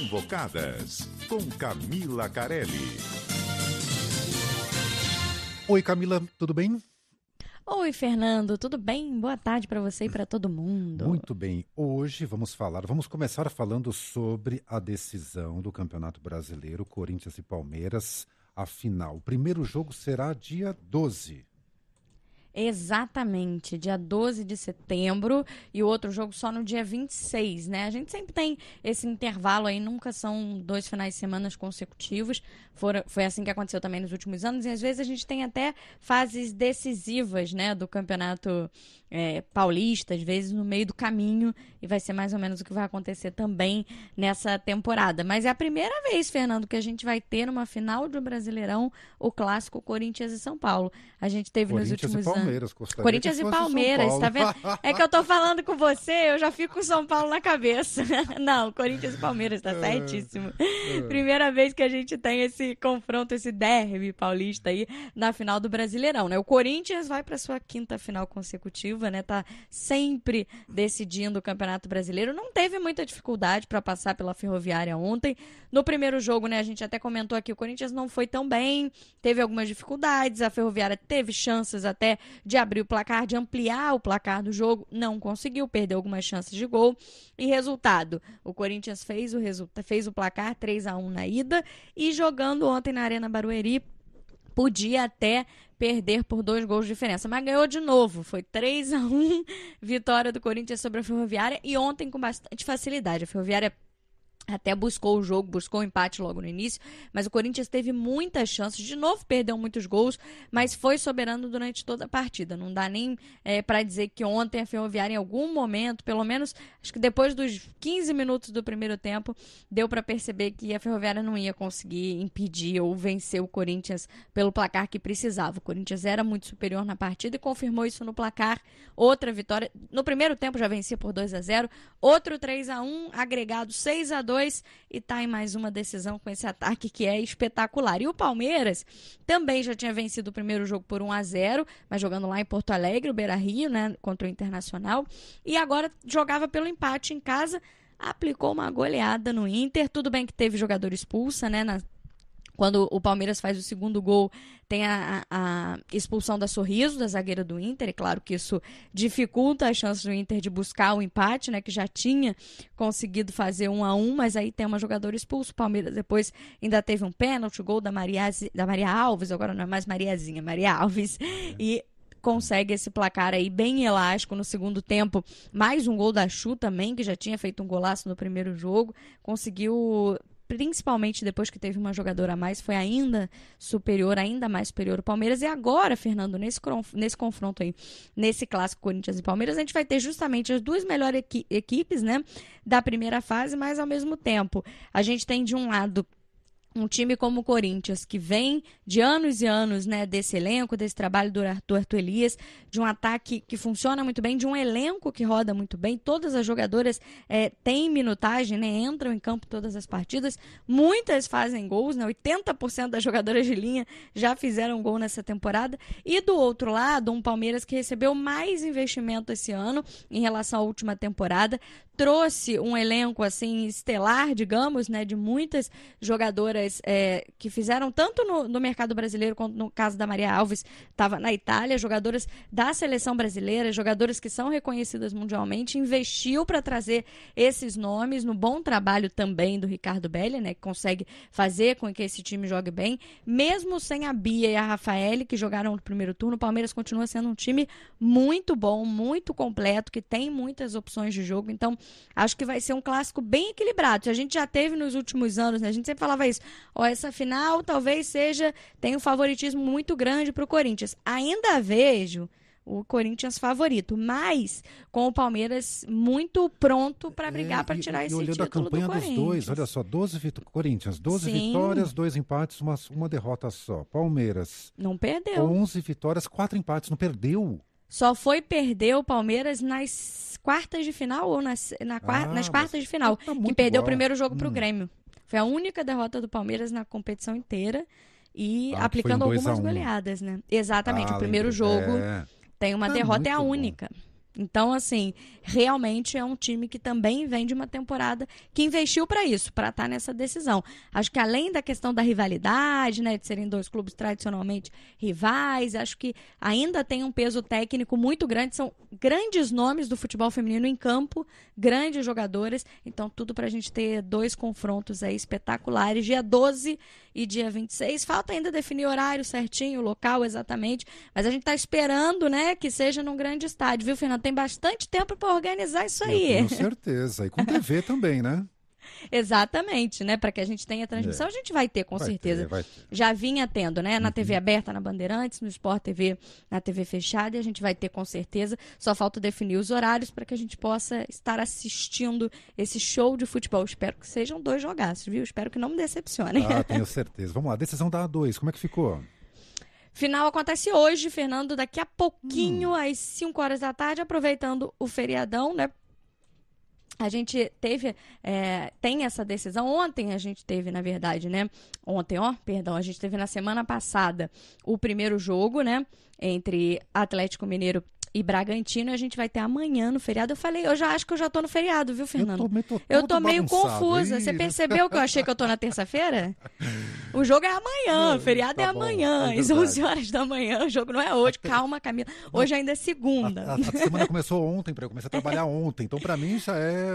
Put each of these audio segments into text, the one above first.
Convocadas, com Camila Carelli. Oi, Camila, tudo bem? Oi, Fernando, tudo bem? Boa tarde para você e para todo mundo. Muito bem. Hoje vamos começar falando sobre a decisão do Campeonato Brasileiro, Corinthians e Palmeiras, a final. O primeiro jogo será dia 12. Exatamente, dia 12 de setembro e o outro jogo só no dia 26, né? A gente sempre tem esse intervalo aí, nunca são 2 finais de semana consecutivos. Foi assim que aconteceu também nos últimos anos e às vezes a gente tem até fases decisivas, né, do campeonato paulista, às vezes no meio do caminho, e vai ser mais ou menos o que vai acontecer também nessa temporada. Mas é a primeira vez, Fernando, que a gente vai ter numa final do Brasileirão o clássico Corinthians e São Paulo. A gente teve nos últimos anos. Corinthians e Palmeiras, tá vendo? É que eu tô falando com você, eu já fico com São Paulo na cabeça. Não, Corinthians e Palmeiras, tá certíssimo. Primeira vez que a gente tem esse confronto, esse derby paulista aí na final do Brasileirão, né? O Corinthians vai pra sua 5ª final consecutiva, né? Tá sempre decidindo o Campeonato Brasileiro. Não teve muita dificuldade pra passar pela Ferroviária ontem. No primeiro jogo, né, a gente até comentou aqui, o Corinthians não foi tão bem, teve algumas dificuldades, a Ferroviária teve chances até de abrir o placar, de ampliar o placar do jogo, não conseguiu, perdeu algumas chances de gol. E resultado, o Corinthians fez o placar 3-1 na ida e jogando ontem na Arena Barueri, podia até perder por 2 gols de diferença, mas ganhou de novo, foi 3-1, vitória do Corinthians sobre a Ferroviária e ontem com bastante facilidade. A Ferroviária até buscou o jogo, buscou o empate logo no início, mas o Corinthians teve muitas chances, de novo perdeu muitos gols, mas foi soberano durante toda a partida. Não dá nem para dizer que ontem a Ferroviária em algum momento, pelo menos acho que depois dos 15 minutos do primeiro tempo, deu para perceber que a Ferroviária não ia conseguir impedir ou vencer o Corinthians pelo placar que precisava. O Corinthians era muito superior na partida e confirmou isso no placar. Outra vitória, no primeiro tempo já vencia por 2-0, outro 3-1, agregado 6-2, e tá em mais uma decisão com esse ataque que é espetacular. E o Palmeiras também já tinha vencido o primeiro jogo por 1-0, mas jogando lá em Porto Alegre, o Beira-Rio, né, contra o Internacional, e agora jogava pelo empate em casa, aplicou uma goleada no Inter. Tudo bem que teve jogador expulsa, né, quando o Palmeiras faz o segundo gol, tem a expulsão da Sorriso, da zagueira do Inter. É claro que isso dificulta as chances do Inter de buscar o empate, né, que já tinha conseguido fazer 1-1, mas aí tem uma jogadora expulsa. O Palmeiras depois ainda teve um pênalti, gol da Maria Alves, agora não é mais Mariazinha, Maria Alves, e consegue esse placar aí bem elástico no segundo tempo. Mais um gol da Chu também, que já tinha feito um golaço no primeiro jogo, conseguiu, principalmente depois que teve uma jogadora a mais, foi ainda mais superior ao Palmeiras. E agora, Fernando, nesse confronto aí, nesse clássico Corinthians e Palmeiras, a gente vai ter justamente as 2 melhores equipes, né, da primeira fase, mas ao mesmo tempo a gente tem de um lado um time como o Corinthians, que vem de anos e anos, né, desse elenco, desse trabalho do Arthur Elias, de um ataque que funciona muito bem, de um elenco que roda muito bem. Todas as jogadoras têm minutagem, né, entram em campo todas as partidas. Muitas fazem gols, né, 80% das jogadoras de linha já fizeram gol nessa temporada. E do outro lado, um Palmeiras que recebeu mais investimento esse ano em relação à última temporada. Trouxe um elenco assim estelar, digamos, né, de muitas jogadoras que fizeram tanto no mercado brasileiro, quanto no caso da Maria Alves, estava na Itália, jogadoras da seleção brasileira, jogadoras que são reconhecidas mundialmente, investiu para trazer esses nomes, no bom trabalho também do Ricardo Belli, né, que consegue fazer com que esse time jogue bem. Mesmo sem a Bia e a Rafaele, que jogaram no primeiro turno, o Palmeiras continua sendo um time muito bom, muito completo, que tem muitas opções de jogo. Então, acho que vai ser um clássico bem equilibrado. A gente já teve nos últimos anos, né? A gente sempre falava isso. Essa final talvez tenha um favoritismo muito grande para o Corinthians. Ainda vejo o Corinthians favorito, mas com o Palmeiras muito pronto para brigar para tirar esse título do Corinthians. Olhando a campanha dos dois, olha só, 12 vitórias, 2 empates, uma derrota só. Palmeiras não perdeu. 11 vitórias, 4 empates, não perdeu. Só foi perder o Palmeiras nas quartas de final ou nas quartas de final, tá que perdeu igual. O primeiro jogo para o Grêmio. Foi a única derrota do Palmeiras na competição inteira e aplicando algumas goleadas, né? Exatamente, o primeiro jogo tem uma derrota, é a única. Então, assim, realmente é um time que também vem de uma temporada que investiu para isso, para estar nessa decisão. Acho que além da questão da rivalidade, né, de serem dois clubes tradicionalmente rivais, acho que ainda tem um peso técnico muito grande, são grandes nomes do futebol feminino em campo, grandes jogadores, então tudo para a gente ter dois confrontos aí espetaculares, dia 12 e dia 26, falta ainda definir o horário certinho, o local exatamente, mas a gente está esperando, né, que seja num grande estádio, viu, Fernando? Tem bastante tempo para organizar isso aí. Com certeza, e com TV também, né? Exatamente, né? Para que a gente tenha transmissão, a gente vai ter, com certeza. Vai ter. Já vinha tendo, né? Na TV aberta, na Bandeirantes, no Sport TV, na TV fechada, e a gente vai ter, com certeza. Só falta definir os horários para que a gente possa estar assistindo esse show de futebol. Espero que sejam 2 jogaços, viu? Espero que não me decepcionem. Ah, tenho certeza. Vamos lá, decisão da A2, como é que ficou? Final acontece hoje, Fernando, daqui a pouquinho, às 5 horas da tarde, aproveitando o feriadão, né? A gente tem essa decisão, ontem a gente teve, na verdade, né? A gente teve na semana passada o primeiro jogo, né? Entre Atlético Mineiro e Bragantino, e a gente vai ter amanhã no feriado. Eu já acho que eu já tô no feriado, viu, Fernando? Eu tô meio confusa. Hein? Você percebeu que eu achei que eu tô na terça-feira? O jogo é amanhã, o feriado é amanhã, às 11 horas da manhã. O jogo não é hoje. Calma, Camila. Hoje ainda é segunda. A semana começou ontem, eu comecei a trabalhar ontem. Então, para mim,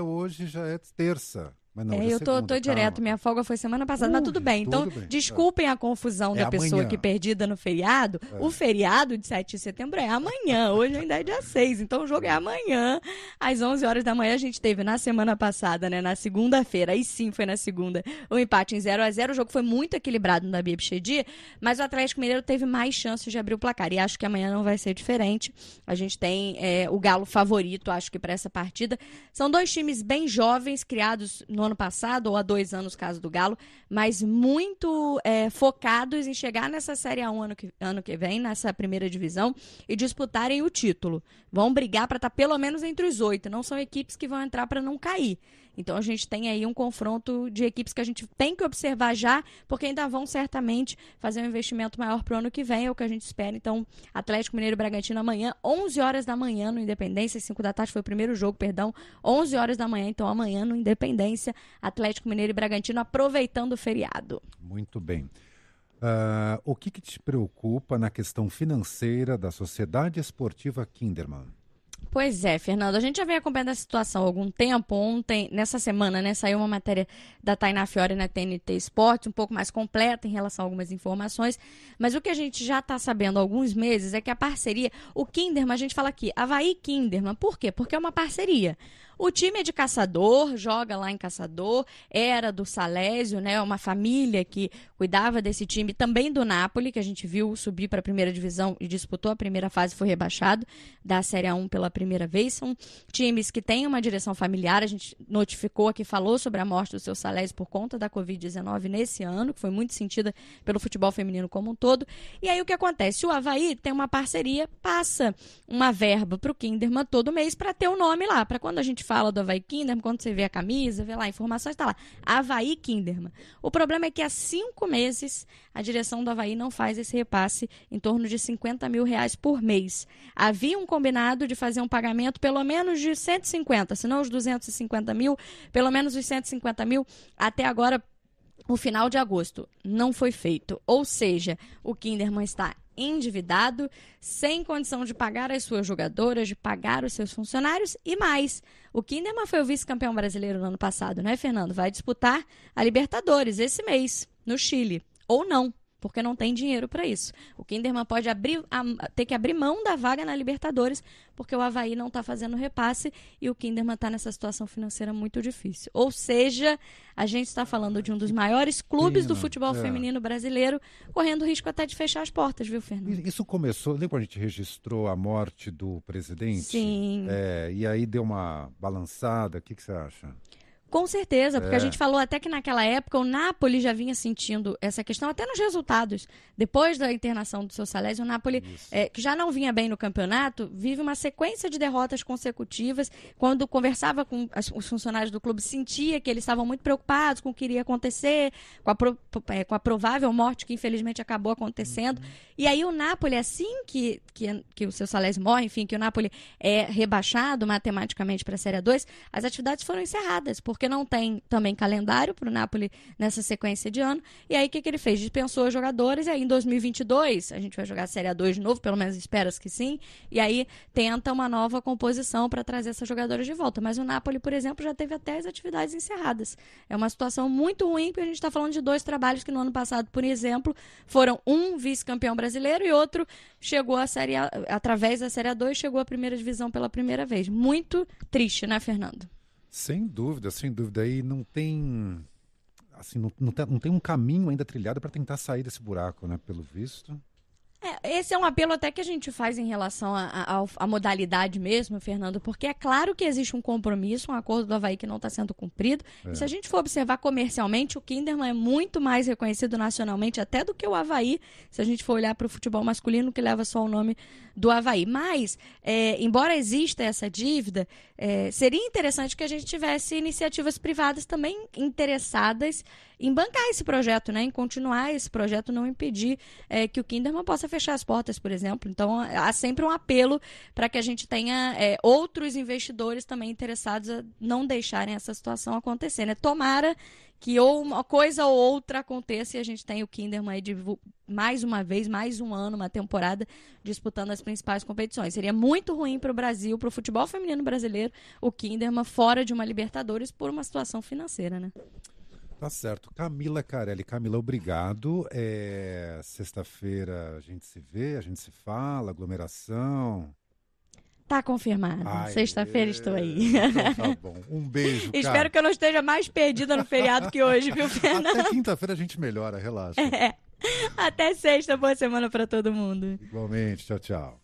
hoje já é terça. Mas não, eu tô direto, minha folga foi semana passada, mas tudo bem. Então, desculpem a confusão da pessoa que perdida no feriado. O feriado de 7 de setembro é amanhã, hoje ainda é dia 6, então o jogo é amanhã, às 11 horas da manhã. A gente teve na semana passada, né, na segunda-feira, aí sim foi na segunda, o empate em 0-0, o jogo foi muito equilibrado no Dabi Abichedi, mas o Atlético Mineiro teve mais chances de abrir o placar, e acho que amanhã não vai ser diferente. A gente tem o Galo favorito, acho que para essa partida. São 2 times bem jovens, criados no ano passado, ou há 2 anos, caso do Galo, mas muito focados em chegar nessa Série A1 ano que vem, nessa primeira divisão, e disputarem o título. Vão brigar para estar pelo menos entre os 8, não são equipes que vão entrar para não cair. Então a gente tem aí um confronto de equipes que a gente tem que observar já, porque ainda vão certamente fazer um investimento maior para o ano que vem, é o que a gente espera. Então, Atlético Mineiro e Bragantino amanhã, 11 horas da manhã no Independência, 5 da tarde foi o primeiro jogo, 11 horas da manhã, então amanhã no Independência, Atlético Mineiro e Bragantino aproveitando o feriado. Muito bem. O que te preocupa na questão financeira da Sociedade Esportiva Kinderman? Pois é, Fernando, a gente já vem acompanhando a situação há algum tempo. Ontem, nessa semana, né, saiu uma matéria da Tainá Fiore na TNT Esporte, um pouco mais completa em relação a algumas informações, mas o que a gente já está sabendo há alguns meses é que a parceria, o Kinderman, a gente fala aqui, Avaí Kinderman, por quê? Porque é uma parceria. O time é de Caçador, joga lá em Caçador, era do Salésio, né? Uma família que cuidava desse time, também do Napoli, que a gente viu subir para a primeira divisão e disputou a primeira fase, foi rebaixado da Série A1 pela primeira vez. São times que têm uma direção familiar, a gente notificou aqui, falou sobre a morte do seu Salésio por conta da Covid-19 nesse ano, que foi muito sentida pelo futebol feminino como um todo. E aí o que acontece? O Avaí tem uma parceria, passa uma verba para o Kinderman todo mês para ter o nome lá, para quando a gente fala do Avaí Kinderman, quando você vê a camisa, vê lá informações, está lá, Avaí Kinderman. O problema é que há 5 meses a direção do Avaí não faz esse repasse em torno de R$50 mil por mês. Havia um combinado de fazer um pagamento pelo menos de 150, se não os 250 mil, pelo menos os 150 mil até agora, o final de agosto. Não foi feito. Ou seja, o Kinderman está endividado, sem condição de pagar as suas jogadoras, de pagar os seus funcionários e mais. O Kinderman foi o vice-campeão brasileiro no ano passado, né, Fernando? Vai disputar a Libertadores esse mês, no Chile. Ou não, porque não tem dinheiro para isso. O Kinderman pode ter que abrir mão da vaga na Libertadores, porque o Avaí não está fazendo repasse e o Kinderman está nessa situação financeira muito difícil. Ou seja, a gente está falando de um dos maiores clubes do futebol feminino brasileiro, correndo risco até de fechar as portas, viu, Fernando? Isso começou, lembra quando a gente registrou a morte do presidente? Sim. E aí deu uma balançada, o que você acha? Com certeza, porque a gente falou até que naquela época o Napoli já vinha sentindo essa questão até nos resultados. Depois da internação do seu Salésio, o Napoli, que já não vinha bem no campeonato, vive uma sequência de derrotas consecutivas. Quando conversava com os funcionários do clube, sentia que eles estavam muito preocupados com o que iria acontecer, com a provável morte que infelizmente acabou acontecendo. E aí o Napoli, assim que o seu Salésio morre, enfim, que o Napoli é rebaixado matematicamente para a Série A2, as atividades foram encerradas, porque não tem também calendário para o Napoli nessa sequência de ano. E aí o que ele fez? Dispensou os jogadores, e aí em 2022 a gente vai jogar a Série A2 de novo, pelo menos espera-se que sim, e aí tenta uma nova composição para trazer essas jogadoras de volta. Mas o Napoli, por exemplo, já teve até as atividades encerradas. É uma situação muito ruim, porque a gente está falando de 2 trabalhos que no ano passado, por exemplo, foram um vice-campeão brasileiro e outro chegou à Série A, através da Série A2, chegou à primeira divisão pela primeira vez. Muito triste, né, Fernando? Sem dúvida, sem dúvida. E não tem, assim, não tem um caminho ainda trilhado para tentar sair desse buraco, né? Pelo visto. Esse é um apelo até que a gente faz em relação à modalidade mesmo, Fernando, porque é claro que existe um compromisso, um acordo do Avaí que não está sendo cumprido. E se a gente for observar comercialmente, o Kinderman é muito mais reconhecido nacionalmente até do que o Avaí, se a gente for olhar para o futebol masculino, que leva só o nome do Avaí. Mas, embora exista essa dívida, seria interessante que a gente tivesse iniciativas privadas também interessadas em bancar esse projeto, né? Em continuar esse projeto, não impedir que o Kinderman possa fechar as portas, por exemplo. Então, há sempre um apelo para que a gente tenha outros investidores também interessados a não deixarem essa situação acontecer, né? Tomara que ou uma coisa ou outra aconteça e a gente tenha o Kinderman aí de mais uma vez, mais um ano, uma temporada, disputando as principais competições. Seria muito ruim para o Brasil, para o futebol feminino brasileiro, o Kinderman fora de uma Libertadores por uma situação financeira, né? Tá certo. Camila Carelli. Camila, obrigado. Sexta-feira a gente se vê, a gente se fala, aglomeração. Tá confirmado. Sexta-feira estou aí. Então tá bom. Um beijo, cara. Espero que eu não esteja mais perdida no feriado que hoje, viu, Fernando? Até quinta-feira a gente melhora, relaxa. Até sexta. Boa semana para todo mundo. Igualmente. Tchau, tchau.